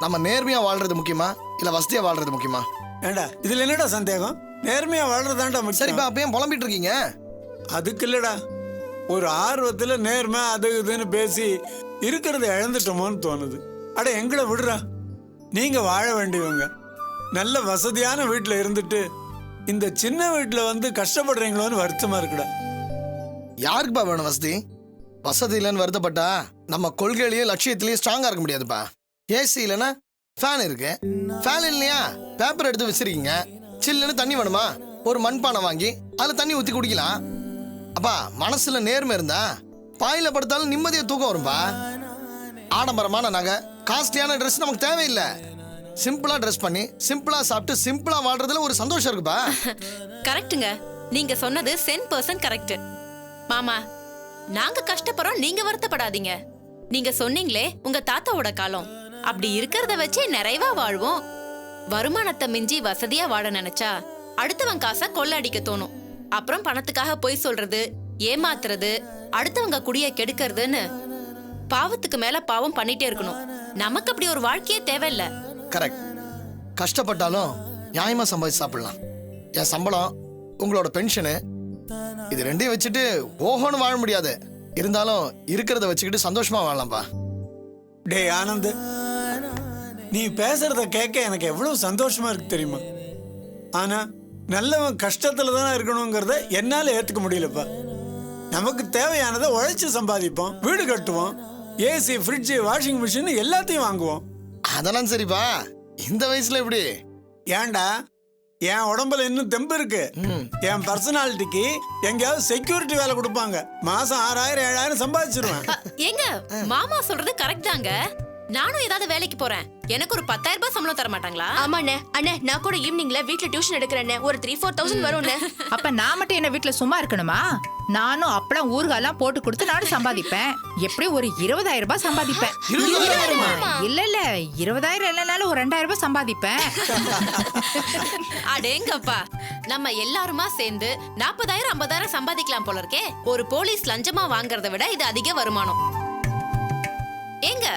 நம்ம நேர்மையா வாழ்றது முக்கியமா இல்ல வசதியா வாழ்றது முக்கியமா? ஏண்டா இதுல என்னடா சந்தேகம்? நேர்மையா வாழ்றதாண்டா முக்கியம். சரிப்பா, அப்ப ஏன் புலம்பிட்டு இருக்கீங்க? அதுக்கு இல்லடா, ஒரு ஆர்வத்துல நேர்மை அது இதுன்னு பேசி இருக்கிறத இழந்துட்டோமோன்னு தோணுது. அட எங்களை விடுறா, நீங்க வாழ வேண்டியவங்க. நல்ல வசதியான வீட்டுல இருந்துட்டு இந்த சின்ன வீட்டுல வந்து கஷ்டப்படுறீங்களோன்னு வருத்தமா இருக்குடா. யாருக்குப்பா வேணும் வசதி? வசதி இல்லைன்னு வருத்தப்பட்டா நம்ம கொள்கையிலேயே லட்சியத்திலேயே ஸ்ட்ராங்கா இருக்க முடியாதுப்பா. ஏசி இல்லைன்னா ஃபேன் இருக்கு, ஃபேன் இல்லையா பேப்பர் எடுத்து வச்சிருக்கீங்க. சில்லுன்னு தண்ணி வேணுமா, ஒரு மண்பானை வாங்கி அதுல தண்ணி ஊத்தி குடிக்கலாம். அப்பா மனசுல நேர்மை இருந்தா பாயில படுத்தாலும் நிம்மதியா தூக்கம் வரும்பா. ஆடம்பரமான நகை காஸ்ட்லியான ட்ரெஸ் நமக்கு தேவையில்லை. சிம்பிளா ட்ரெஸ் பண்ணி சிம்பிளா சாப்பிட்டு சிம்பிளா வாழ்றதுல ஒரு சந்தோஷம் இருக்குப்பா. கரெக்ட்டுங்க, நீங்க சொன்னது 10% கரெக்ட். மாமா, நாங்க கஷ்டப்படுறோம், நீங்க வருத்தப்படாதீங்க. நீங்க சொன்னீங்களே உங்க தாத்தாவோட காலம், அப்படி இருக்கிறத வச்சு நிறைவா வாழ்வோம். வருமானத்தை மிஞ்சி வசதியா வாழ நினைச்சா அடுத்தவன் காசை கொள்ளடிக்க தோணும். அப்புறம் பணத்துக்காக பொய் சொல்றது, ஏமாத்துறது, அடுத்தவங்க குடிய கெடுக்கிறதுன்னு பாவத்துக்கு மேல பாவம் பண்ணிட்டே இருக்கணும். நமக்கு அப்படி ஒரு வாழ்க்கையே தேவையில்ல. கரெக்ட். கஷ்டப்பட்டாலும் நியாயமா சம்பாதிச்சு சாப்பிடலாம். என் சம்பளம், உங்களோட பென்ஷனு, இது ரெண்டையும் வச்சுட்டு ஓஹோன்னு வாழ முடியாது. இருந்தாலும் இருக்கிறத வச்சுக்கிட்டு சந்தோஷமா வாழலாம்பா. டே ஆனந்த், நீ பேசுறத கேட்க எனக்கு எவ்வளவு சந்தோஷமா இருக்கு தெரியுமா? ஆனா நல்லவன் கஷ்டத்துல தானே இருக்கணுங்கிறத என்னால ஏத்துக்க முடியலப்பா. நமக்கு தேவையானதை உழைச்சு சம்பாதிப்போம், வீடு கட்டுவோம், ஏசி, ஃப்ரிட்ஜ், வாஷிங் மிஷின் எல்லாத்தையும் வாங்குவோம். அதெல்லாம் சரிப்பா, இந்த வயசுல எப்படி? ஏன்டா, என் உடம்புல இன்னும் தெம்பு இருக்கு. என் பர்சனாலிட்டிக்கு எங்கேயாவது செக்யூரிட்டி வேலை கொடுப்பாங்க. மாசம் 6000 7000 சம்பாதிச்சிருவேன். ஏங்க, மாமா சொல்றது கரெக்ட் தாங்க. நானும் ஏதாவது வேலைக்கு போறேன், எனக்கு ஒரு 10,000 ரூபாய் சம்பளம் தர மாட்டாங்களா? ஆமாண்ணே. அண்ணே, நான் கூட ஈவினிங்ல வீட்ல டியூஷன் எடுக்கிறேன். ஒரு 3-4,000 வரும்ண்ணே. அப்ப நான் மட்டும் என்ன வீட்டுல சும்மா இருக்கணுமா? நானும் அப்பளம் ஊறுகாலாம் போட்டு கொடுத்து நானும் சம்பாதிப்பேன். எப்படி ஒரு 20,000 ரூபாய் சம்பாதிப்பேன். இல்ல 20,000 இல்லனாலும் ஒரு 2,000 ரூபாய் சம்பாதிப்பேன். அடேங்கப்பா, நம்ம எல்லாருமா சேர்ந்து 40,000 50,000 சம்பாதிக்கலாம் போல இருக்கே. ஒரு போலீஸ் லஞ்சமா வாங்குறத விட இது அதிக வருமானம். ஏங்க,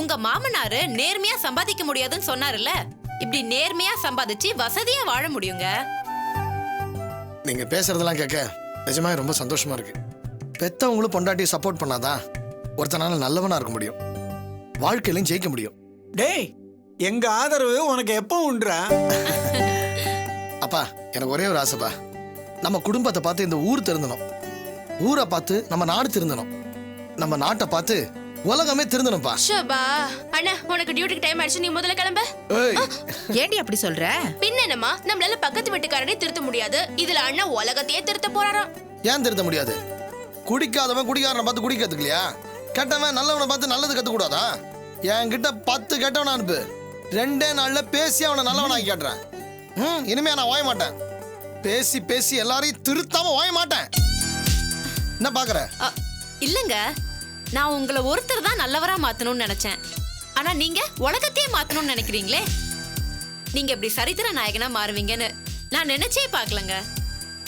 உங்க மாமனாரு நேர்மையா சம்பாதிக்க முடியாதுன்னு சொன்னாருல்ல, இப்படி நேர்மையா சம்பாதிச்சு வசதியா வாழ முடியுங்க. நீங்க பேசுறதெல்லாம் கேட்க நிஜமா ரொம்ப சந்தோஷமா இருக்கு. பெத்தவங்களும் பொண்டாட்டியை சப்போர்ட் பண்ணாதான் ஒருத்தனால நல்லவனா இருக்க முடியும், வாழ்க்கையிலும் ஜெயிக்க முடியும். டேய், எங்க ஆதரவு உனக்கு எப்போ உண்டுறா? அப்பா, எனக்கு ஒரே ஒரு ஆசைப்பா. நம்ம குடும்பத்தை பார்த்து இந்த ஊர் திருந்தணும், ஊரை பார்த்து நம்ம நாடு திருந்தணும், நம்ம நாட்டை பார்த்து உலகமே திருந்தணும்பா. ஷபா அண்ணா, உனக்கு டியூட்டிக்கு டைம் ஆயிடுச்சு, நீ முதல்ல கிளம்ப. ஏண்டி அப்படி சொல்ற? பின்ன என்னமா, நம்மளால பக்கத்து வீட்டுக்காரனே திருத்த முடியாது, இதுல அண்ணா உலகத்தையே திருத்த போறாராம். ஏன் திருத்த முடியாது? குடிக்காதவன் குடிக்காரனை பார்த்து குடிக்க கத்துக்கலையா? கெட்டவன் நல்லவனை பார்த்து நல்லது கத்து கூடாதா? என்கிட்ட 10 கெட்டவனை அனுப்பு, 2 நாள்ல பேசி அவனை நல்லவனாக்கி காட்டுறேன். இனிமே நான் வாய மாட்டேன். பேசி பேசி எல்லாரையும் திருத்தாம வாய மாட்டேன். என்ன பாக்குற? இல்லங்க, நான் உங்களை ஒருத்தர் தான் நல்லவரா மாத்தணும்னு நினைச்சேன். ஆனா நீங்க உலகத்தையே மாத்தணும்னு நினைக்கிறீங்களே. நீங்க இப்படி சரித்திர நாயகனா மாறுவீங்கன்னு நான் நினைச்சே பாக்கலங்க.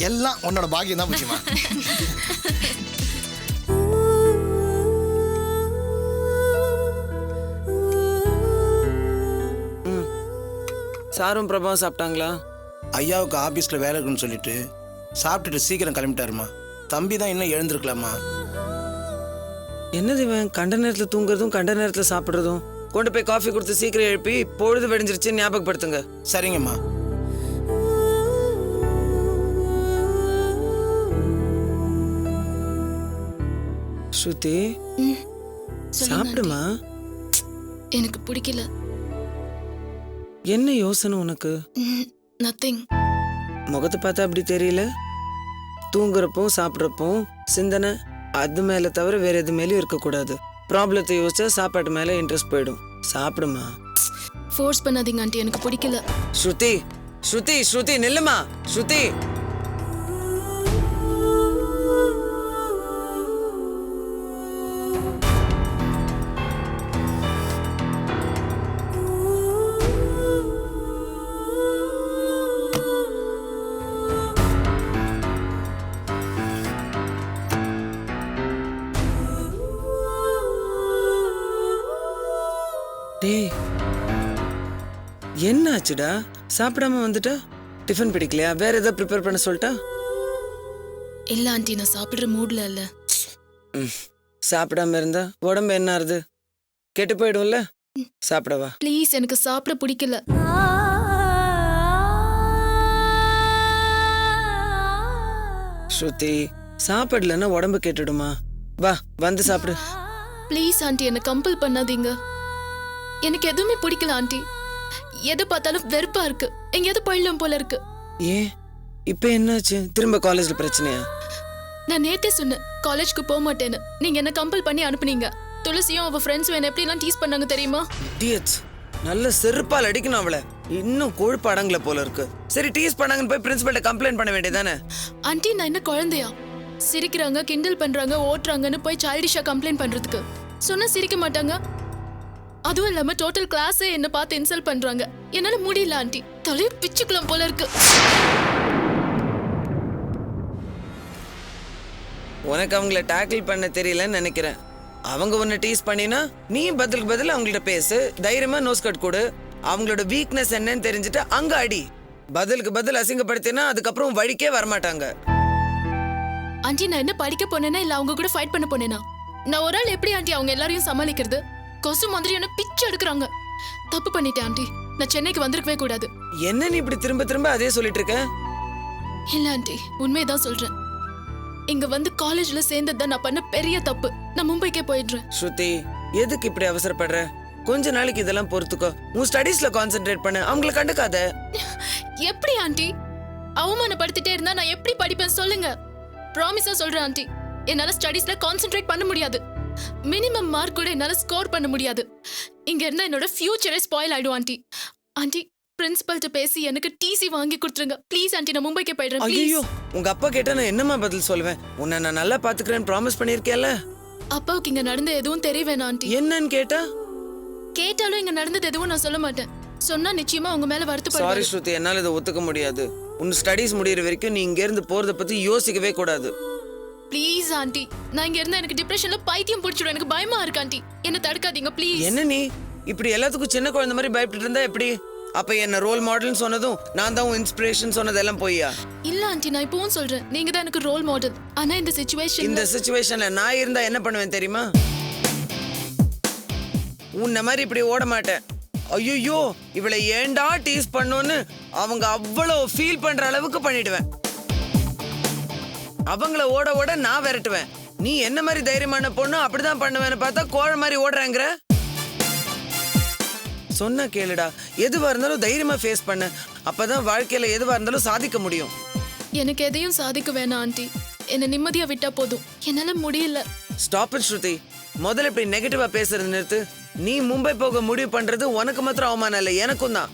எல்லாம் உன்னோட பாக்கியம் தான் முக்கியமா. சாரும் பிரபாவும் சாப்பிட்டாங்களா? ஐயாவுக்கு ஆபீஸ்ல வேலை இருக்குன்னு சொல்லிட்டு சாப்பிட்டுட்டு சீக்கிரம் கிளம்பிட்டாருமா. தம்பி தான் இன்னும் எழுந்திருக்கலாமா? என்னது இவன் கண்ட நேரத்தில் தூங்குறதும் கண்ட நேரத்தில் சாப்பிட்றதும்? கொண்டு போய் காஃபி கொடுத்து சீக்கிரம் எழுப்பி பொழுது வெடிஞ்சிருச்சு ஞாபகப்படுத்துங்க. சரிங்கம்மா. ஸ்ருதி, சாப்பிடுமா. எனக்கு பிடிக்கல. என்ன யோசனை உனக்கு? நத்திங். முகத்தை பார்த்தா அப்படி தெரியல. தூங்குறப்போ சாப்பிட்றப்போ சிந்தனை அது மேல தவிர வேற எது மேலேயும் இருக்கக்கூடாது. ப்ராப்ளத்தை யோசிச்சா சாப்பாட்டு மேல இன்ட்ரெஸ்ட் போயிடும். சாப்பிடுமா. ஃபோர்ஸ் பண்ணாதீங்க ஆண்டி, எனக்கு பிடிக்கல. ஸ்ருதி, ஸ்ருதி, ஸ்ருதி நில்லுமா. ஸ்ருதி, டேய் என்னாச்சுடா சாப்பிடாம வந்துட்ட? டிஃபன் பிடிக்கலையா? வேற ஏதாவது ப்ரிப்பேர் பண்ண சொல்லிட்டா? இல்ல ஆண்டி, நான் சாப்பிடுற மூட்ல இல்ல. சாப்பிடாம இருந்தா உடம்பு என்ன ஆறுது? கெட்டு போயிடும்ல. சாப்பிடவா? ப்ளீஸ், எனக்கு சாப்பிட பிடிக்கல. ஸ்ருதி, சாப்பிடலன்னா உடம்பு கெட்டுடுமா? வா வந்து சாப்பிடு. ப்ளீஸ் ஆண்டி, என்ன கம்பல் பண்ணாதீங்க. எனக்கு எதுவுமே பிடிக்கல ஆண்டி. எது பார்த்தாலும் வெறுப்பா இருக்கு. எங்கேயாவது போயிடலாம் போல இருக்கு. ஏன் இப்ப என்னாச்சு? திரும்ப காலேஜ்ல பிரச்சனையா? நான் நேத்தே சொன்னேன் காலேஜ்க்கு போக மாட்டேன்னு. நீங்க என்ன கம்பல் பண்ணி அனுப்புனீங்க. துளசியும் அவ ஃப்ரெண்ட்ஸும் என்ன எப்படிலாம் டீஸ் பண்ணாங்க தெரியுமா? Idiots. நல்ல செருப்பால் அடிக்கணும் அவளை. இன்னும் கொழுப்பு அடங்கல போல இருக்கு. சரி, டீஸ் பண்ணாங்கன்னு போய் பிரின்சிபல்ட்ட கம்ப்ளைண்ட் பண்ண வேண்டியதானே? ஆண்டி, நான் என்ன குழந்தையா? சிரிக்கிறாங்க, கிண்டல் பண்றாங்க, ஓட்டுறாங்கன்னு போய் சைல்டிஷா கம்ப்ளைண்ட் பண்றதுக்கு சொன்னா சிரிக்க மாட்டாங்க. அதுவும் இல்லாம டோட்டல் கிளாஸே என்ன பார்த்து இன்சல்ட் பண்றாங்க. என்னால முடியல ஆண்டி. தலையை பிச்சுக்கலாம் போல இருக்கு. உனக்கு அவங்கள டேக்கிள் பண்ண தெரியலன்னு நினைக்கிறேன். அவங்க உன்னை டீஸ் பண்ணினா நீ பதிலுக்கு பதில் அவங்கள்ட்ட பேசு. தைரியமா நோஸ் கட் கொடு. அவங்களோட வீக்னஸ் என்னன்னு தெரிஞ்சுட்டு அங்க அடி. பதிலுக்கு பதில் அசிங்கப்படுத்தினா அதுக்கப்புறம் வழிக்கே வரமாட்டாங்க. ஆண்டி, நான் என்ன படிக்க போனேனா இல்ல அவங்க கூட ஃபைட் பண்ண போனேனா? நான் ஒரு ஆள் எப்படி ஆண்டி அவங்க எல்லாரையும் சமாளிக்கிறது? கொசு மாதிரி என்ன பிச்சு எடுக்கிறாங்க. தப்பு பண்ணிட்டேன் ஆண்டி. நான் சென்னைக்கு வந்திருக்கவே கூடாது. என்ன நீ இப்படி திரும்ப திரும்ப அதே சொல்லிட்டு இருக்க? இல்ல ஆண்டி, உண்மையதான் சொல்றேன். இங்க வந்து காலேஜ்ல சேர்ந்ததுதான் நான் பண்ண பெரிய தப்பு. நான் மும்பைக்கே போயிடுறேன். ஸ்ருதி, எதுக்கு இப்படி அவசரப்படுற? கொஞ்ச நாளைக்கு இதெல்லாம் பொறுத்துக்கோ. உன் ஸ்டடீஸ்ல கான்சென்ட்ரேட் பண்ணு. அவங்கள கண்டுக்காத. எப்படி ஆண்டி? அவமானப்படுத்திட்டே இருந்தா நான் எப்படி படிப்பேன் சொல்லுங்க? ப்ராமிஸா சொல்றேன் ஆண்டி, என்னால ஸ்டடீஸ்ல கான்சென்ட்ரேட் பண்ண முடியாது. மினிமம் மார்க் கூட என்னால ஸ்கோர் பண்ண முடியாது. இங்க இருந்தா என்னோட ஃபியூச்சரே ஸ்பாயில் ஆயிடும் ஆண்டி. ஆண்டி, பிரின்சிபல்ட்ட பேசி எனக்கு டிசி வாங்கி கொடுத்துருங்க ப்ளீஸ் ஆண்டி. நான் மும்பைக்கு போயிடுறேன் ப்ளீஸ். ஐயோ, உங்க அப்பா கேட்டா நான் என்னமா பதில் சொல்லுவேன்? உன்னை நான் நல்லா பாத்துக்கிறேன்னு ப்ராமிஸ் பண்ணிருக்கேன்ல. அப்பாவுக்கு இங்க நடந்த எதுவும் தெரிய வேணாம் ஆண்டி. என்னன்னு கேட்டா? கேட்டாலும் இங்க நடந்தது எதுவும் நான் சொல்ல மாட்டேன். சொன்னா நிச்சயமா உங்க மேல சாரி வருத்தப்படுவேன். ஸ்ருதி, என்னால இதை ஒத்துக்க முடியாது. உன் ஸ்டடீஸ் முடியற வரைக்கும் நீ இங்க இருந்து போறத பத்தி யோசிக்கவே கூடாது. ப்ளீஸ் ஆண்டி, நான் இங்க இருந்தா எனக்கு டிப்ரெஷன்ல பைத்தியம் பிடிச்சிடும். எனக்கு பயமா இருக்கு ஆண்டி. என்ன தடுக்காதீங்க ப்ளீஸ். என்ன நீ இப்படி எல்லாத்துக்கும் சின்ன குழந்தை மாதிரி பயப்பட்டு இருந்தா எப்படி? அப்ப என்ன ரோல் மாடல்னு சொன்னதும் நான் தான் இன்ஸ்பிரேஷன் சொன்னதெல்லாம் பொய்யா? இல்ல ஆண்டி, நான் இப்பவும் சொல்றேன் நீங்க தான் எனக்கு ரோல் மாடல். ஆனா இந்த சிச்சுவேஷன்ல நான் இருந்தா என்ன பண்ணுவேன் தெரியுமா? உன்ன மாதிரி இப்படி ஓட மாட்டேன். ஐயோ, இவளை ஏண்டா டீஸ் பண்ணோன்னு அவங்க அவ்வளவு ஃபீல் பண்ற அளவுக்கு பண்ணிடுவேன். அவங்கள ஓட ஓட நான் விரட்டுவேன். நீ என்ன மாதிரி தைரியமான பொண்ணு அப்படிதான் பண்ணுவேன்னு பார்த்தா கோழை மாதிரி ஓடுறாங்கிற. சொன்ன கேளுடா, எதுவா இருந்தாலும் தைரியமா ஃபேஸ் பண்ணு. அப்பதான் வாழ்க்கையில எதுவா இருந்தாலும் சாதிக்க முடியும். எனக்கு எதையும் சாதிக்க வேணாம் ஆண்டி. என்ன நிம்மதியா விட்டா போதும். என்னால முடியல. ஸ்டாப் இட் ஸ்ருதி. முதல்ல இப்படி நெகட்டிவா பேசுறது நிறுத்து. நீ மும்பை போக முடிவு பண்றது உனக்கு மாத்திரம் அவமானம் இல்லை, எனக்கும் தான்.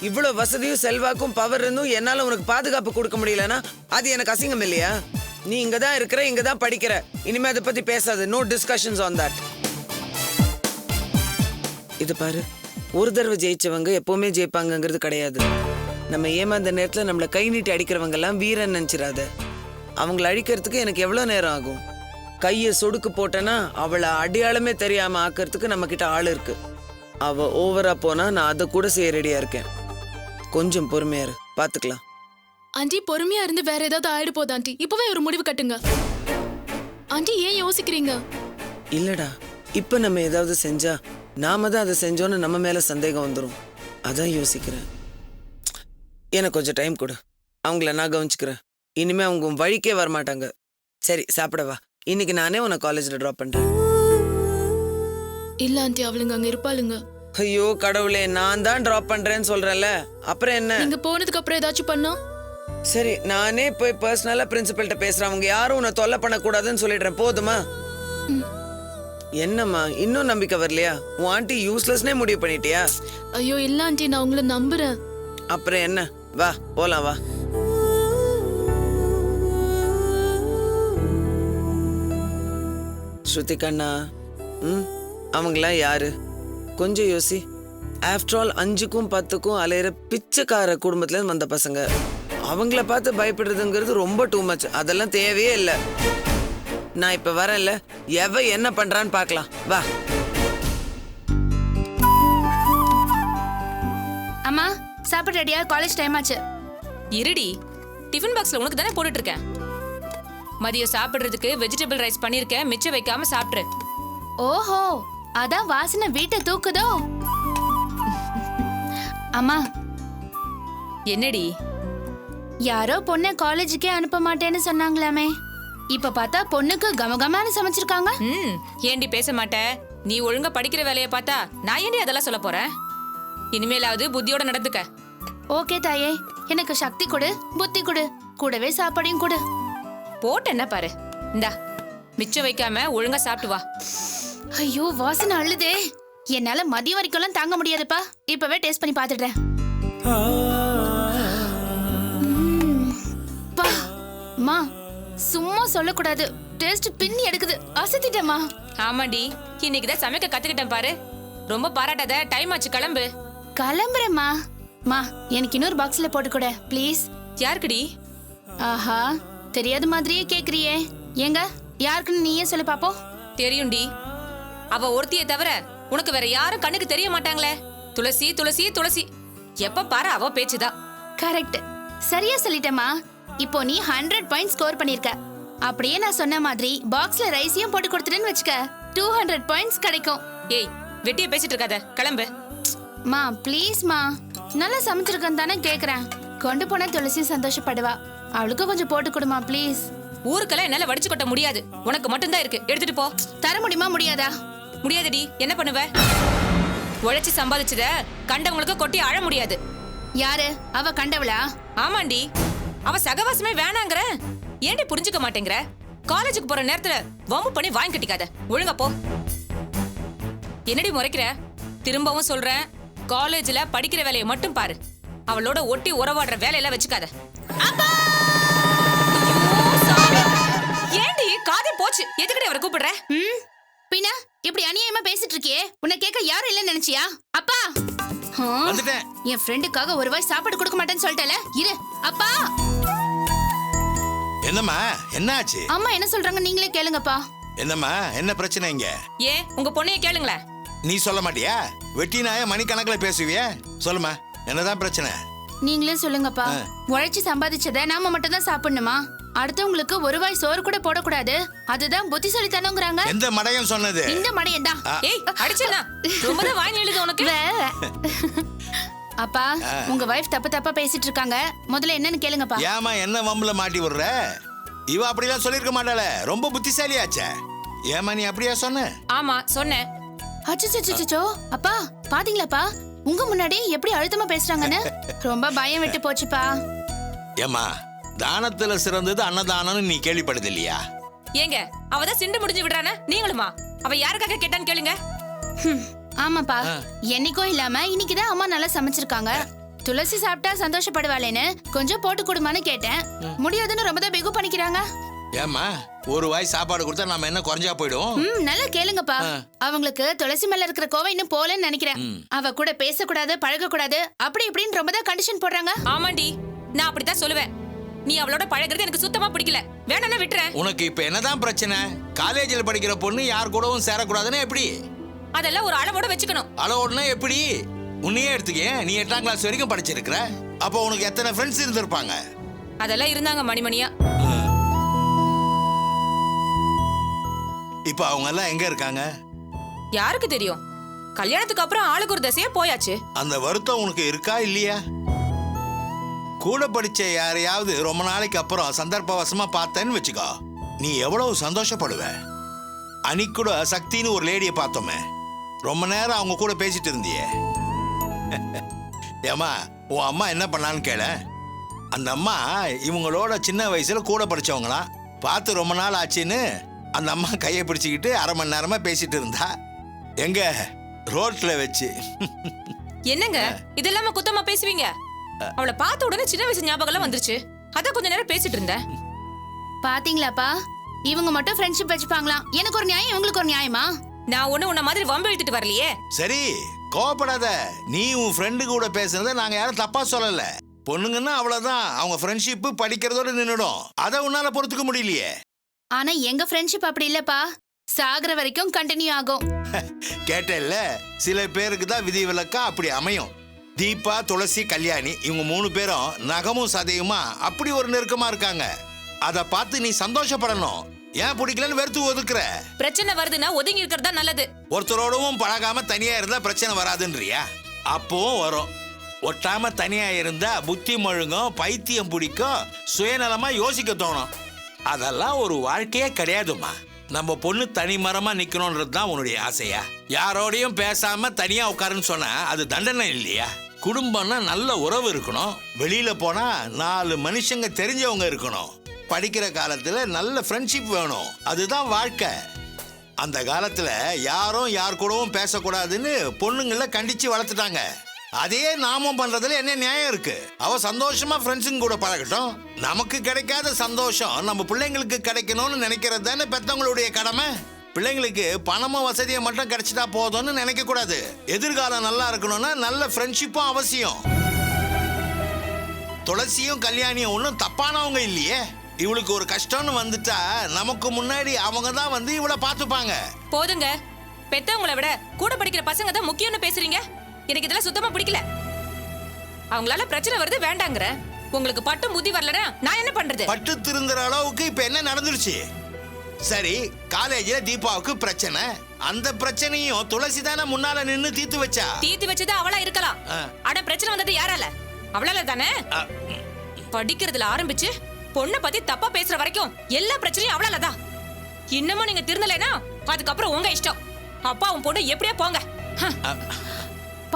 இவ்வளவு வசதியும் செல்வாக்கும் பவர் இருந்தும் என்னால உனக்கு பாதுகாப்பு கொடுக்க முடியலன்னா அது எனக்கு அசிங்கம் இல்லையா? நீ இங்க தான் இருக்கிற, இங்க தான் படிக்கிற. இனிமே அதை பத்தி பேசாது. No discussions on that. இது பாரு, ஒரு தடவை ஜெயிச்சவங்க எப்பவுமே ஜெயிப்பாங்கங்கிறது கிடையாது. நம்ம ஏமாந்த நேரத்துல நம்மள கை நீட்டி அடிக்கிறவங்க எல்லாம் வீரன் நினைச்சிடாத. அவங்கள அழிக்கிறதுக்கு எனக்கு எவ்வளவு நேரம் ஆகும்? கையை சொடுக்கு போட்டேன்னா அவளை அடையாளமே தெரியாம ஆக்கிறதுக்கு நம்ம கிட்ட ஆள் இருக்கு. அவ ஓவரா போனா நான் அதை கூட செய்ய ரெடியா இருக்கேன். கொஞ்சம் பொறுமையா இரு, பாத்துக்கலாம். ஆண்டி, பொறுமையா இருந்து வேற ஏதாவது ஆயிடு போகுது ஆண்டி. இப்பவே ஒரு முடிவு கட்டுங்க ஆண்டி. ஏன் யோசிக்கிறீங்க? இல்லடா, இப்ப நம்ம ஏதாவது செஞ்சா நாம தான் அதை செஞ்சோன்னு நம்ம மேல சந்தேகம் வந்துடும். அதான் யோசிக்கிறேன். எனக்கு கொஞ்சம் டைம் கொடு. அவங்கள நான் கவனிச்சுக்கிறேன். இனிமே அவங்க வழிக்கே வரமாட்டாங்க. சரி, சாப்பிடவா? இன்னைக்கு நானே உன்னை காலேஜ்ல ட்ராப் பண்றேன். இல்ல ஆண்டி, அவளுங்க அங்க இருப்பாளுங்க. ஐயோ கடவுளே, நான் தான் ட்ராப் பண்றேன்னு சொல்றேன்ல, அப்புறம் என்ன? நீங்க போனதுக்கு அப்புறம் ஏதாச்சும் பண்ணா? சரி, நானே போய் பர்சனலா பிரின்சிபல்ட்ட பேசுறேன். அவங்க யாரும் உன்னை தொல்லை பண்ணக்கூடாதுன்னு சொல்லிடுறேன். போதுமா? என்னம்மா, இன்னும் நம்பிக்கை வரலையா? உன் ஆண்டி யூஸ்லெஸ்னே முடிவு பண்ணிட்டியா? ஐயோ இல்ல ஆண்டி, நான் உங்களை நம்புறேன். அப்புறம் என்ன, வா போலாம் வா. ஸ்ருதி கண்ணா, அவங்களாம் யாரு? கொஞ்சம் யோசி. ஆஃப்டர் ஆல் 5க்கும் 10க்கும் அலையிற பிச்சைக்கார குடும்பத்துல இருந்து வந்த பசங்க. அவங்கள பார்த்து பயப்படுறதுங்கிறது ரொம்ப டூ மச். அதெல்லாம் தேவையே இல்லை. நான் இப்ப வரேன்ல, எவ என்ன பண்றான்னு பார்க்கலாம், வா. அம்மா சாப்பிட ரெடியா? காலேஜ் டைம் ஆச்சு. இருடி, டிஃபன் பாக்ஸ்ல உனக்கு தானே போட்டுட்டு இருக்கேன். மதியம் சாப்பிடுறதுக்கு வெஜிடபிள் ரைஸ் பண்ணிருக்கேன், மிச்சம் வைக்காம சாப்பிட்ரு. ஓஹோ, அதான் வாசனை வீட்டை தூக்குதோ. அம்மா, என்னடி? யாரோ பொண்ணை காலேஜுக்கே அனுப்ப மாட்டேன்னு சொன்னாங்களாமே, இப்ப பார்த்தா பொண்ணுக்கு கமகமான்னு சமைச்சிருக்காங்க. ஏண்டி பேச மாட்ட? நீ ஒழுங்கா படிக்கிற வேலையை பார்த்தா நான் ஏண்டி அதெல்லாம் சொல்ல போறேன்? இனிமேலாவது புத்தியோட நடந்துக்க. ஓகே தாயே, எனக்கு சக்தி கொடு, புத்தி கொடு, கூடவே சாப்பாடையும் கொடு. போட்டு என்ன பாரு, இந்தா மிச்சம் வைக்காம ஒழுங்கா சாப்பிட்டு வா. ஐயோ, வாசனை அள்ளுதே. என்னால மதியம் வரைக்கும்லாம் தாங்க முடியாதுப்பா. இப்பவே டேஸ்ட் பண்ணி பாத்துடுறேன். பா, அம்மா சும்மா சொல்லக்கூடாது, டேஸ்ட் பின்னி எடுக்குது. அசத்திட்டேம்மா. ஆமாண்டி, இன்னைக்குதான் சமைக்க கத்துக்கிட்டேன் பாரு. ரொம்ப பாராட்டாத, டைம் ஆச்சு, கிளம்பு. கிளம்புறேம்மா. மா, எனக்கு இன்னொரு பாக்ஸ்ல போட்டு கொடு ப்ளீஸ். யாருக்குடி? ஆஹா, தெரியாத மாதிரியே கேக்குறியே. ஏங்க, யாருக்குன்னு நீயே சொல்லு பாப்போம். தெரியும்டி, அவ ஒருத்தியை தவிர உனக்கு வேற யாரும் கண்ணுக்கு தெரிய மாட்டாங்களே. துளசி துளசி துளசி, எப்ப பாரு அவ பேச்சுதான். கரெக்ட், சரியா சொல்லிட்டேம்மா. இப்போ நீ 100 பாயிண்ட் ஸ்கோர் பண்ணிருக்க. அப்படியே நான் சொன்ன மாதிரி பாக்ஸ்ல ரைஸையும் போட்டு கொடுத்துட்டேன்னு வச்சுக்க, 200 பாயிண்ட்ஸ் கிடைக்கும். ஏய், வெட்டிய பேசிட்டு இருக்காத, கிளம்பு. மா ப்ளீஸ் மா, நல்லா சமைச்சிருக்கேன்னு தானே கேக்குறேன். கொண்டு போனா துளசியும் சந்தோஷப்படுவா. அவளுக்கும் கொஞ்சம் போட்டு கொடுமா ப்ளீஸ். ஊருக்கெல்லாம் என்னால வடிச்சு கொட்ட முடியாது, உனக்கு மட்டும்தான் இருக்கு, எடுத்துட்டு போ. தர முடியுமா முடியாதா? முடியாதடி, என்ன பண்ணுவ? உழைச்சு சம்பாதிச்சத கண்டவங்களுக்கு கொட்டி அழ முடியாது. யாரு அவ? கண்டவளா? ஆமாண்டி, அவ சகவாசமே வேணாங்கற. ஏண்டி புரிஞ்சுக்க மாட்டேங்கிற? காலேஜுக்கு போற நேரத்துல வம்பு பண்ணி வாங்கி கட்டிக்காத, ஒழுங்கா போ. என்னடி முறைக்கிற? திரும்பவும் சொல்றேன், காலேஜ்ல படிக்கிற வேலையை மட்டும் பாரு. அவளோட ஒட்டி உறவாடுற வேலையெல்லாம் வச்சுக்காத. ஏண்டி காதே போச்சு, எதுக்கடி அவரை கூப்பிடுற? பின்ன இப்படி அநியாயமா பேசிட்டு இருக்கியே, உன்னை கேட்க யாரும் இல்லன்னு நினைச்சியா? அப்பா, வந்துட்டேன். என் ஃப்ரெண்டுக்காக ஒரு வாய் சாப்பாடு கொடுக்க மாட்டேன்னு சொல்லிட்டல, இரு. அப்பா. என்னம்மா, என்னாச்சு? அம்மா என்ன சொல்றாங்க நீங்களே கேளுங்கப்பா. என்னம்மா, என்ன பிரச்சனை இங்க? ஏன் உங்க பொண்ணைய கேளுங்களேன். நீ சொல்ல மாட்டியா? வெட்டி நாய மணிக்கணக்கில் பேசுவிய? சொல்லுமா, என்னதான் பிரச்சனை? நீங்களே சொல்லுங்கப்பா. உழைச்சு சம்பாதிச்சத நாம மட்டும் தான் சாப்பிடணுமா? அடுத்தவங்களுக்கு ஒரு வாய் சோறு கூட போடக்கூடாது, அதுதான் புத்திசாலித்தனம்ங்கறாங்க. எந்த மடையன் சொன்னது? இந்த மடையன் தான். ஏய், அடிச்சனா ரொம்ப வாய் எழுது உனக்கு. அப்பா, உங்க வைஃப் தப்பா பேசிட்டு இருக்காங்க, முதல்ல என்னன்னு கேளுங்கப்பா. ஏமா என்ன வம்புல மாட்டி விடுற? இவ அப்படிலாம் சொல்லிருக்க மாட்டாளே, ரொம்ப புத்திசாலியாச்சே. ஏமா நீ அப்படியா சொன்ன? ஆமா சொன்னேன். அச்சச்சோ, அப்பா பாத்தீங்களாப்பா, உங்க முன்னாடி எப்படி அழுத்தமா பேசுறாங்கன்னு? ரொம்ப பயம் விட்டு போச்சுப்பா. ஏமா, தானத்துல சிறந்தது அன்னதானம்னு நீ கேள்விப்படுது இல்லையா? ஏங்க, அவதான் சிண்டு முடிஞ்சு விடுறானே, நீங்களுமா? அவ யாருக்காக கேட்டான்னு கேளுங்க. ஆமாப்பா, என்னைக்கோ இல்லாம இன்னைக்குதான் அம்மா நல்லா சமைச்சிருக்காங்க. துளசி சாப்பிட்டா சந்தோஷப்படுவாளேன்னு கொஞ்சம் போட்டு கொடுமான்னு கேட்டேன். முடியாதுன்னு ரொம்ப தான் பிகு பண்ணிக்கிறாங்க. ஏமா, ஒரு வாய் சாப்பாடு கொடுத்தா நாம என்ன குறைஞ்சா போயிடும்? நல்லா கேளுங்கப்பா. அவங்களுக்கு துளசி மேல இருக்கிற கோவம் இன்னும் போலன்னு நினைக்கிறேன். அவ கூட பேசக்கூடாது, பழக கூடாது, அப்படி இப்படின்னு ரொம்ப தான் கண்டிஷன் போடுறாங்க. ஆமாண்டி, நான் அப்படித்தான் சொல்லுவேன். நீ அவளோட பழகிறது எனக்கு சுத்தமா பிடிக்கல, வேணா விட்டுறேன். உனக்கு இப்ப என்னதான் பிரச்சனை? காலேஜில் படிக்கிற பொண்ணு யார் கூடவும் சேரக்கூடாதுன்னு எப்படி? அதெல்லாம் ஒரு அளவோட வச்சுக்கணும். அளவோடனா எப்படி? உன்னையே எடுத்துக்க, நீ 8ஆம் கிளாஸ் வரைக்கும் படிச்சிருக்கிற. அப்போ உனக்கு எத்தனை ஃப்ரெண்ட்ஸ் இருந்திருப்பாங்க? அதெல்லாம் இருந்தாங்க மணிமணியா. இப்போ அவங்க எல்லாம் எங்க இருக்காங்க? யாருக்கு தெரியும்? கல்யாணத்துக்கு அப்புறம் ஆளுக்கு ஒரு திசையே போயாச்சு. அந்த வருத்தம் உனக்கு இருக்கா இல்லையா? கூட படிச்ச யாரையாவது ரொம்ப நாளைக்கு அப்புறம் சந்தர்ப்பவசமா பார்த்தேன்னு வச்சுக்கோ, நீ எவ்வளவு சந்தோஷப்படுவ. அன்னைக்கு கூட சக்தின்னு ஒரு லேடியை பார்த்தோமே, ரொம்ப நேரம் அவங்க கூட பேசிட்டு இருந்தியே. ஏமா, உன் அம்மா என்ன பண்ணான்னு கேள. அந்த அம்மா இவங்களோட சின்ன வயசுல கூட படிச்சவங்களாம். பார்த்து ரொம்ப நாள் ஆச்சுன்னு அந்த அம்மா கையை பிடிச்சிக்கிட்டு அரை மணி நேரமா பேசிட்டு இருந்தா. எங்க ரோட்ல வச்சு. என்னங்க இதெல்லாம குத்தமா பேசுவீங்க? அவளை பார்த்த உடனே சின்ன வயசு ஞாபகம் எல்லாம் வந்துருச்சு, அதான் கொஞ்ச நேரம் பேசிட்டு இருந்தேன். பாத்தீங்களாப்பா, இவங்க மட்டும் ஃப்ரெண்ட்ஷிப் வச்சுப்பாங்களாம். எனக்கு ஒரு நியாயம், இவங்களுக்கு ஒரு நியாயமா? நான் ஒண்ணு உன்ன மாதிரி வம்பு இழுத்துட்டு வரலையே. சரி, கோவப்படாத. நீ உன் ஃப்ரெண்டு கூட பேசுறத நாங்க யாரும் தப்பா சொல்லல. பொண்ணுங்கன்னா அவ்வளவுதான், அவங்க ஃப்ரெண்ட்ஷிப் படிக்கிறதோட நின்னுடும். அதை உன்னால பொறுத்துக்க முடியலையே. ஆனா எங்க ஃப்ரெண்ட்ஷிப் அப்படி இல்லப்பா, சாகுற வரைக்கும் கண்டினியூ ஆகும். கேட்டல்ல, சில பேருக்கு தான் விதி விலக்கா அப்படி அமையும். தீபா, துளசி, கல்யாணி இவங்க 3 பேரும் நகமும் சதையுமா அப்படி ஒரு நெருக்கமா இருக்காங்க. அத பார்த்து நீ சந்தோஷப்படணும். ஏன் பிடிக்கலன்னு வெறுத்து ஒதுக்குற? பிரச்சனை வருதுன்னா ஒதுங்கி இருக்கிறது தான் நல்லது. ஒருத்தரோடவும் பழகாம தனியா இருந்தா பிரச்சனை வராதுன்றியா? அப்பவும் வரும். ஒட்டாம தனியா இருந்தா புத்தி மழுங்கும், பைத்தியம் பிடிக்கும், சுயநலமா யோசிக்க தோணும். அதெல்லாம் ஒரு வாழ்க்கையே கிடையாதுமா. நம்ம பொண்ணு தனிமரமா நிக்கணும்ன்றது தான் உன்னுடைய ஆசையா? யாரோடையும் பேசாம தனியா உட்காருன்னு சொன்னா அது தண்டனை இல்லையா? குடும்பம்னா நல்ல உறவு இருக்கணும். வெளியில போனா 4 மனுஷங்க தெரிஞ்சவங்க இருக்கணும். படிக்கிற காலத்துல நல்ல ஃப்ரெண்ட்ஷிப் வேணும். அதுதான் வாழ்க்கை. அந்த காலத்துல யாரும் யார் கூடவும் பேசக்கூடாதுன்னு பொண்ணுங்கள கண்டிச்சு வளர்த்துட்டாங்க. அதே நாமும் பண்றதுல என்ன நியாயம் இருக்கு? அவ சந்தோஷமா ஃப்ரெண்ட்ஸுங்க கூட பழகட்டும். நமக்கு கிடைக்காத சந்தோஷம் நம்ம பிள்ளைங்களுக்கு கிடைக்கணும்னு நினைக்கிறது தானே பெத்தவங்களுடைய கடமை. பிள்ளைங்களுக்கு பணமும் வசதியும் மட்டும் கிடைச்சிட்டா போதும்னு நினைக்க கூடாது. எதிர்காலம் நல்லா இருக்கணும்னா நல்ல ஃப்ரெண்ட்ஷிப்பும் அவசியம். துளசியும் கல்யாணியும் ஒன்றும் தப்பானவங்க இல்லையே. இவளுக்கு ஒரு கஷ்டம்னு வந்துட்டா நமக்கு முன்னாடி அவங்க தான் வந்து இவளை பார்த்துப்பாங்க. போதுங்க. பெத்தவங்களை விட கூட படிக்கிற பசங்க தான் முக்கியம்னு பேசுறீங்க. எனக்கு இதெல்லாம் சுத்தமா பிடிக்கல. அவங்களால பிரச்சனை வருது வேண்டாங்கற. உங்களுக்கு பட்டும் புத்தி வரலனா நான் என்ன பண்றது? பட்டு திருந்துற அளவுக்கு இப்ப என்ன நடந்துருச்சு? சரி, காலேஜ்ல தீபாவுக்கு பிரச்சனை. அந்த பிரச்சனையும் துளசி தானே முன்னால நின்னு தீர்த்து வச்சா. தீர்த்து வச்சது அவளா இருக்கலாம். ஆனா பிரச்சனை வந்தது யாரால? அவளால தானே. படிக்கிறதுல ஆரம்பிச்சு பொண்ணை பத்தி தப்பா பேசுற வரைக்கும் எல்லா பிரச்சனையும் அவளால தான். இன்னமும் நீங்க திருந்தலைனா அதுக்கப்புறம் உங்க இஷ்டம். அப்பா உன் பொண்ணு எப்படியே போங்க.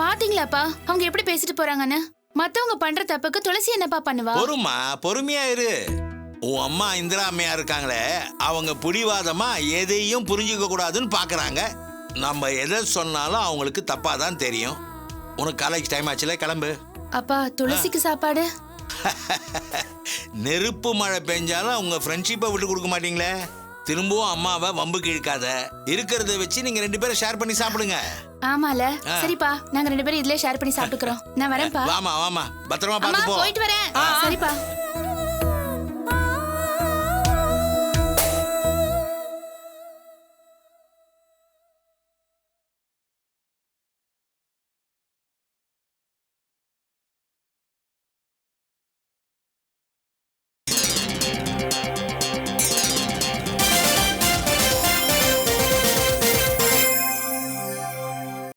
பாத்தீங்களாப்பா அவங்க எப்படி பேசிட்டு போறாங்கன்னு? மத்தவங்க பண்ற தப்புக்கு துளசி என்னப்பா பண்ணுவா? பொறுமா, பொறுமையா இரு. உன் அம்மா இந்திரா அம்மையா இருக்காங்களே, அவங்க புடிவாதமா எதையும் புரிஞ்சுக்க கூடாதுன்னு பாக்குறாங்க. நம்ம எதை சொன்னாலும் அவங்களுக்கு தப்பா தான் தெரியும். உனக்கு காலேஜ் டைம் ஆச்சுல, கிளம்பு. அப்பா துளசிக்கு சாப்பாடு? நெருப்பு மழை பெஞ்சாலும் உங்க ஃப்ரெண்ட்ஷிப்பை விட்டு கொடுக்க மாட்டீங்களே. திரும்பவும் அம்மாவை வம்புக்கு இழுக்காத. இருக்கிறத வச்சு நீங்க 2 பேரும் ஷேர் பண்ணி சாப்பிடுங்க. ஆமால. சரிப்பா, நாங்க 2 பேரும் இதுலயே ஷேர் பண்ணி சாப்பிட்டுக்கிறோம். நான் வரேன்ப்பா. வாமா வாமா, பத்திரமா அம்மா பார்த்து போ. போயிட்டு வரேன். சரிப்பா.